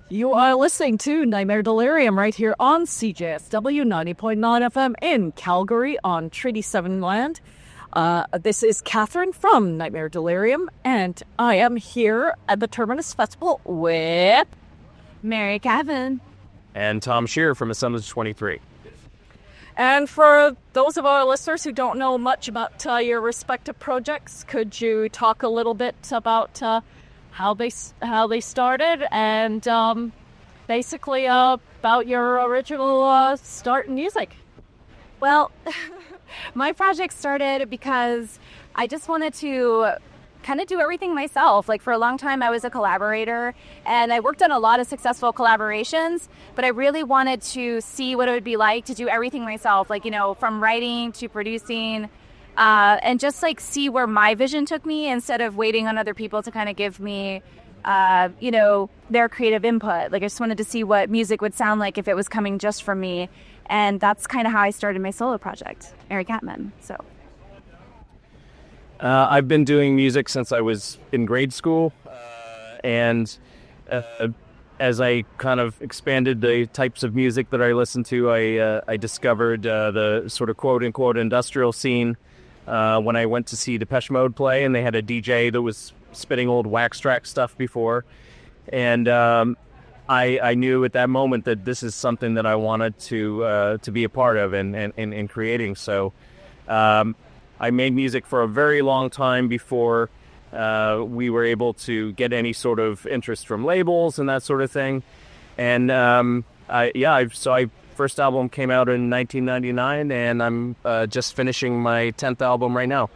You are listening to Nightmare Delirium right here on CJSW 90.9 FM in Calgary on Treaty 7 land. This is Kathryn from Nightmare Delirium, and I am here at the Terminus Festival with Mary Kattman and Tom Shear from Assemblage 23. And for those of our listeners who don't know much about your respective projects, could you talk a little bit about how they started and basically about your original start in music? Well, my project started because I just wanted to kind of do everything myself. Like, for a long time, I was a collaborator, and I worked on a lot of successful collaborations, but I really wanted to see what it would be like to do everything myself, like, you know, from writing to producing, and just, like, see where my vision took me instead of waiting on other people to kind of give me, you know, their creative input. Like, I just wanted to see what music would sound like if it was coming just from me, and that's kind of how I started my solo project, Mary Kattman, so... I've been doing music since I was in grade school, and as I kind of expanded the types of music that I listened to, I discovered the sort of quote-unquote industrial scene when I went to see Depeche Mode play, and they had a DJ that was spitting old wax track stuff before, and I knew at that moment that this is something that I wanted to be a part of in creating, so... I made music for a very long time before we were able to get any sort of interest from labels and that sort of thing. And my first album came out in 1999, and I'm just finishing my 10th album right now.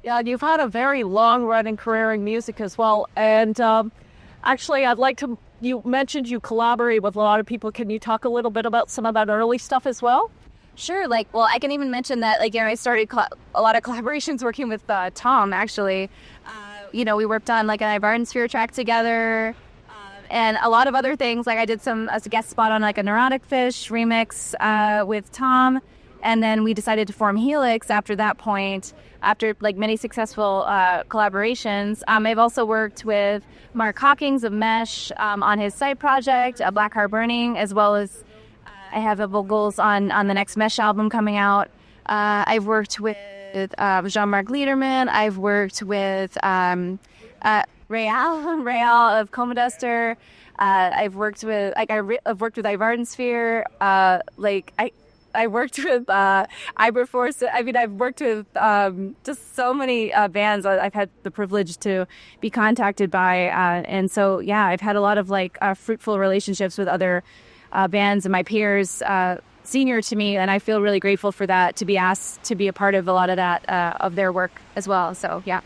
Yeah, you've had a very long-running career in music as well. And actually, I'd like to... You mentioned you collaborate with a lot of people. Can you talk a little bit about some of that early stuff as well? Sure. Like, well, I can even mention that, like, you know, I started a lot of collaborations working with Tom, actually. You know, we worked on, like, an Sphere track together and a lot of other things. Like, I did as a guest spot on, like, a Neurotic Fish remix with Tom. And then we decided to form Helix after that point, after, like, many successful collaborations. I've also worked with Mark Hawkins of Mesh on his side project, Black Heart Burning, as well as... I have vocals on the next Mesh album coming out. I've worked with Jean-Marc Liederman. I've worked with Real of Coma Duster. I've worked with I've worked with Sphere. I worked with Iberforce. I mean, I've worked with just so many bands I've had the privilege to be contacted by, and so yeah, I've had a lot of fruitful relationships with other bands and my peers senior to me, and I feel really grateful for that, to be asked to be a part of a lot of that of their work as well. So yeah.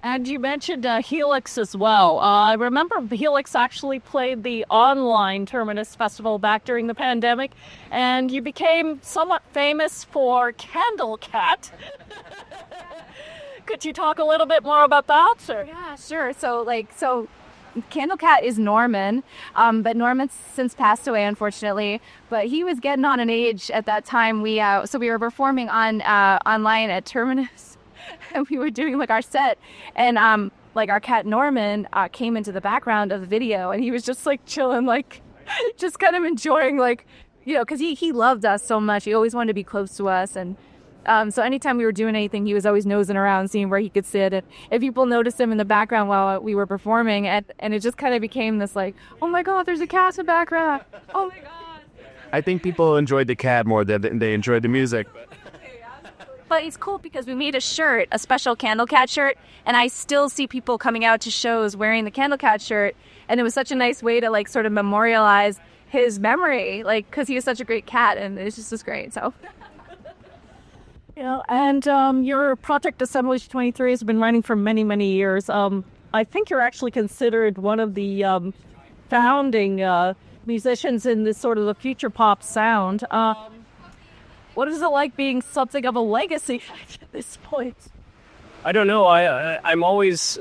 And you mentioned Helix as well. I remember Helix actually played the online Terminus Festival back during the pandemic, and you became somewhat famous for Candle Cat. Could you talk a little bit more about that? Or? Yeah, sure. So Candle Cat is Norman, but Norman's since passed away, unfortunately. But he was getting on in age at that time. We were performing online at Terminus, and we were doing our set, and our cat Norman came into the background of the video, and he was just chilling, just kind of enjoying, because he loved us so much. He always wanted to be close to us, and so anytime we were doing anything, he was always nosing around, seeing where he could sit. And if people noticed him in the background while we were performing, and it just kind of became this oh my God, there's a cat in the background. Oh my God. I think people enjoyed the cat more than they enjoyed the music. But it's cool because we made a shirt, a special Candle Cat shirt, and I still see people coming out to shows wearing the Candle Cat shirt. And it was such a nice way to sort of memorialize his memory, because he was such a great cat, and it just was great. So. Yeah, and your project Assemblage 23 has been running for many, many years. I think you're actually considered one of the founding musicians in this sort of the future pop sound. What is it like being something of a legacy at this point? I don't know. I'm always...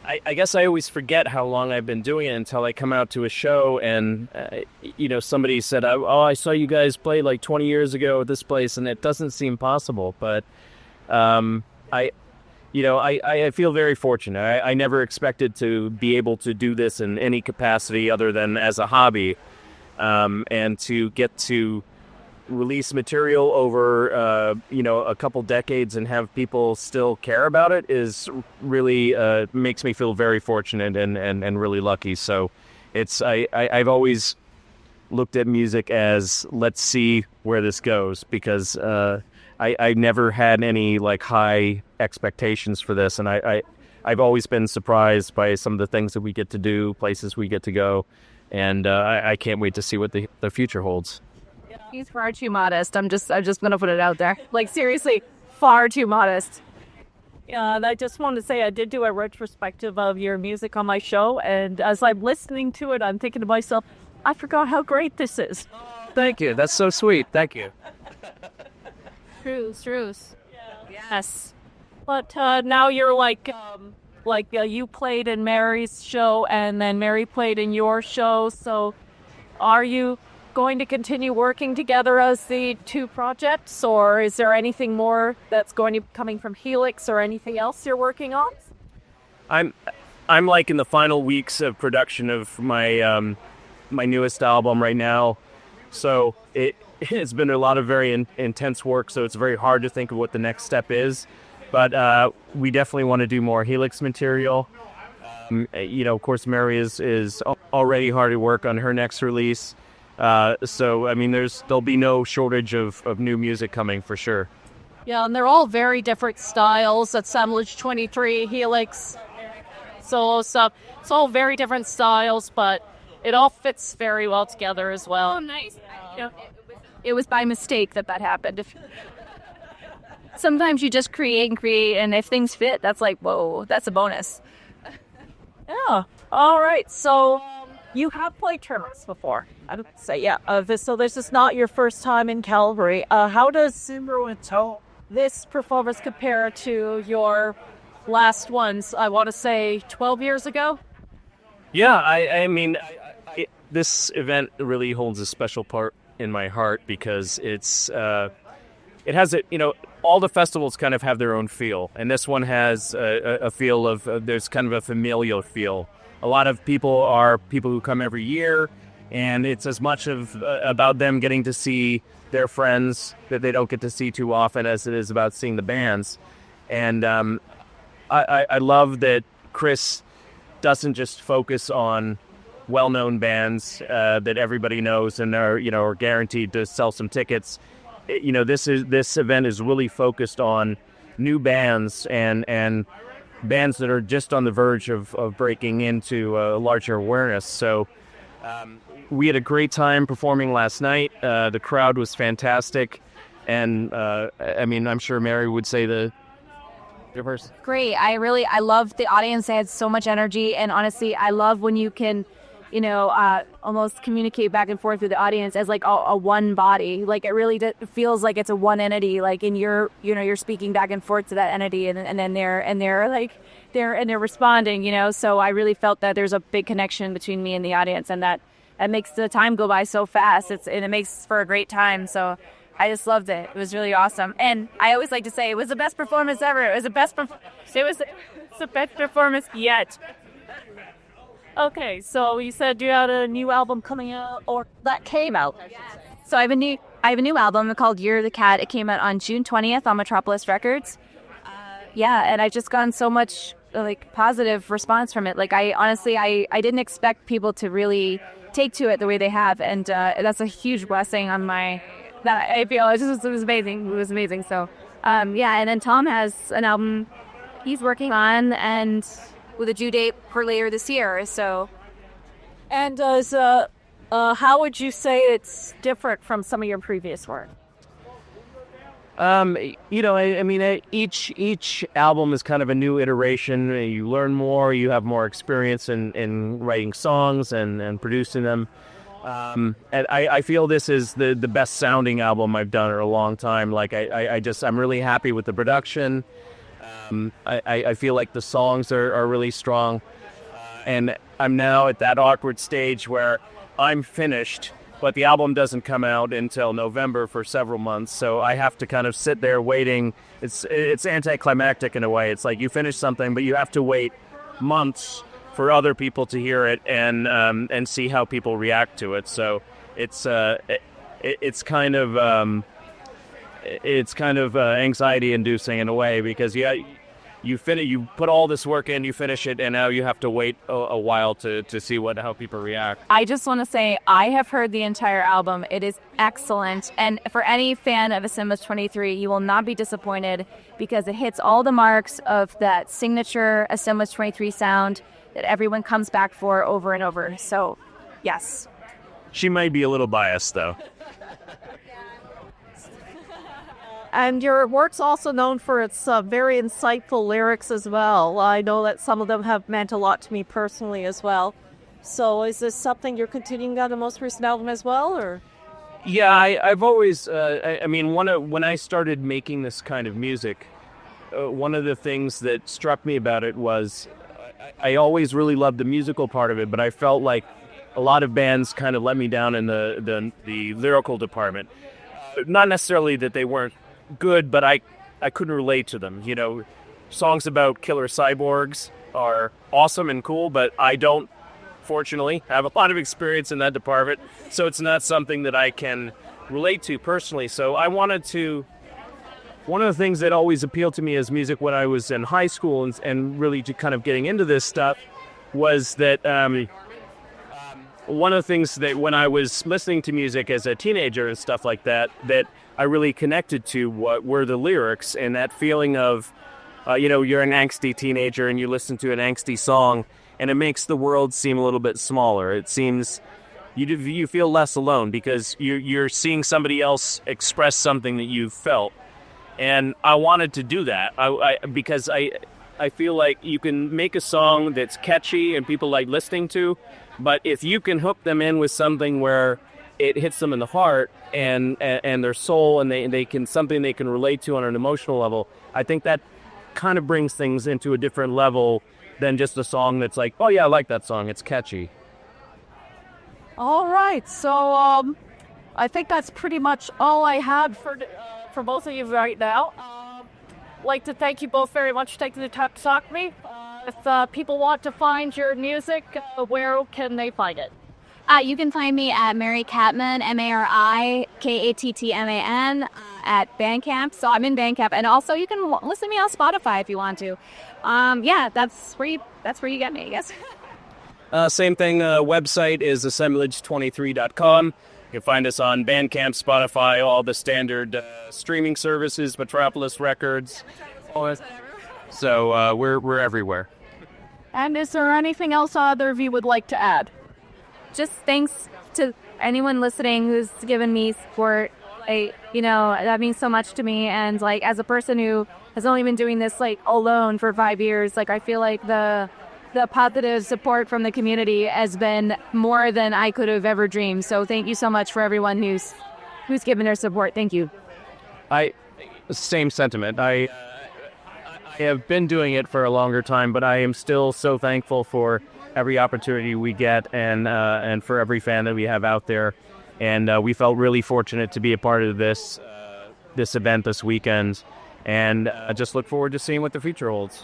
I guess I always forget how long I've been doing it until I come out to a show and, somebody said, I saw you guys play 20 years ago at this place, and it doesn't seem possible. But, I feel very fortunate. I never expected to be able to do this in any capacity other than as a hobby, and to get to release material over a couple decades and have people still care about it is really makes me feel very fortunate and really lucky. So I've always looked at music as, let's see where this goes, because I never had any like high expectations for this, and I've always been surprised by some of the things that we get to do, places we get to go, and I can't wait to see what the future holds. He's far too modest. I'm just gonna put it out there. Like, seriously, far too modest. Yeah, and I just wanted to say I did do a retrospective of your music on my show, and as I'm listening to it, I'm thinking to myself, I forgot how great this is. Thank you. That's so sweet. Thank you. Truce. Yes. But now you're like you played in Mary's show, and then Mary played in your show. So, are you going to continue working together as the two projects, or is there anything more that's going to be coming from Helix, or anything else you're working on? I'm like in the final weeks of production of my my newest album right now, so it's been a lot of very intense work. So it's very hard to think of what the next step is, but we definitely want to do more Helix material. Of course, Mary is already hard at work on her next release. So, I mean, there'll be no shortage of new music coming for sure. Yeah, and they're all very different styles. Assemblage 23, Helix, solo stuff. It's all very different styles, but it all fits very well together as well. Oh, nice. It was by mistake that happened. Sometimes you just create, and if things fit, that's like, whoa, that's a bonus. Yeah. All right. So you have played tournaments before. I would say, yeah. So this is not your first time in Calgary. How does this performance compare to your last ones? I want to say 12 years ago. Yeah, I mean, this event really holds a special part in my heart because it has all the festivals kind of have their own feel, and this one has a feel of there's kind of a familial feel. A lot of people are people who come every year, and it's as much about them getting to see their friends that they don't get to see too often as it is about seeing the bands. And I love that Chris doesn't just focus on well-known bands that everybody knows and are guaranteed to sell some tickets. This event is really focused on new bands and bands that are just on the verge of breaking into larger awareness. So we had a great time performing last night. The crowd was fantastic, and I mean, I'm sure Mary would say the difference. Great. I love the audience. They had so much energy, and honestly, I love when you can almost communicate back and forth with the audience as like a one body. Like it really feels like it's a one entity. Like in you're speaking back and forth to that entity, and then they're responding. So I really felt that there's a big connection between me and the audience, and that makes the time go by so fast. It makes for a great time. So I just loved it. It was really awesome, and I always like to say it was the best performance ever. It was the best performance yet. Okay, so you said you had a new album coming out, or that came out. So I have a new album called Year of the Cat. It came out on June 20th on Metropolis Records. And I've just gotten so much positive response from it. Like I didn't expect people to really take to it the way they have, and that's a huge blessing on my. That I feel it was amazing. It was amazing. So and then Tom has an album he's working on, and with a due date for later this year. So, and how would you say it's different from some of your previous work? I mean, each album is kind of a new iteration. You learn more. You have more experience in writing songs and producing them. And I feel this is the best sounding album I've done in a long time. Like I'm really happy with the production. I feel like the songs are really strong, and I'm now at that awkward stage where I'm finished, but the album doesn't come out until November for several months. So I have to kind of sit there waiting. It's anticlimactic in a way. It's like you finish something, but you have to wait months for other people to hear it and see how people react to it. So it's kind of anxiety inducing in a way, because you put all this work in, you finish it, and now you have to wait a while to see how people react. I just want to say I have heard the entire album. It is excellent. And for any fan of Assemblage 23, you will not be disappointed, because it hits all the marks of that signature Assemblage 23 sound that everyone comes back for over and over. So, yes. She might be a little biased, though. And your work's also known for its very insightful lyrics as well. I know that some of them have meant a lot to me personally as well. So is this something you're continuing on the most recent album as well, or? Yeah, I've always, when I started making this kind of music, one of the things that struck me about it was I always really loved the musical part of it, but I felt like a lot of bands kind of let me down in the lyrical department. Not necessarily that they weren't good, but I couldn't relate to them. You know, songs about killer cyborgs are awesome and cool, but I don't, fortunately, have a lot of experience in that department, so it's not something that I can relate to personally. So I wanted to, one of the things that always appealed to me as music when I was in high school and really to kind of getting into this stuff was that one of the things that when I was listening to music as a teenager and stuff like that I really connected to what were the lyrics, and that feeling of, you're an angsty teenager and you listen to an angsty song and it makes the world seem a little bit smaller. It seems you feel less alone because you're seeing somebody else express something that you felt. And I wanted to do that because I feel like you can make a song that's catchy and people like listening to, but if you can hook them in with something where it hits them in the heart and their soul, and they can something they can relate to on an emotional level, I think that kind of brings things into a different level than just a song that's like, oh yeah, I like that song, it's catchy. All right, so I think that's pretty much all I had for both of you right now. I'd like to thank you both very much for taking the time to talk to me. If people want to find your music, where can they find it? You can find me at Mary Kattman, MaryKattman, at Bandcamp. So I'm in Bandcamp, and also you can listen to me on Spotify if you want to. That's where you get me, I guess. Same thing. Website is assemblage23.com. You can find us on Bandcamp, Spotify, all the standard streaming services, Metropolis Records. So we're everywhere. And is there anything else either of you would like to add? Just thanks to anyone listening who's given me support. That means so much to me. And like, as a person who has only been doing this like alone for 5 years, like I feel like the positive support from the community has been more than I could have ever dreamed. So thank you so much for everyone who's given their support. Thank you. Same sentiment. I have been doing it for a longer time, but I am still so thankful for every opportunity we get and for every fan that we have out there. And we felt really fortunate to be a part of this event this weekend, and just look forward to seeing what the future holds.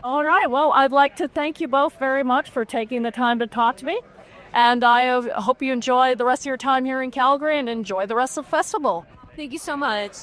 All right. Well, I'd like to thank you both very much for taking the time to talk to me. And I hope you enjoy the rest of your time here in Calgary and enjoy the rest of the festival. Thank you so much.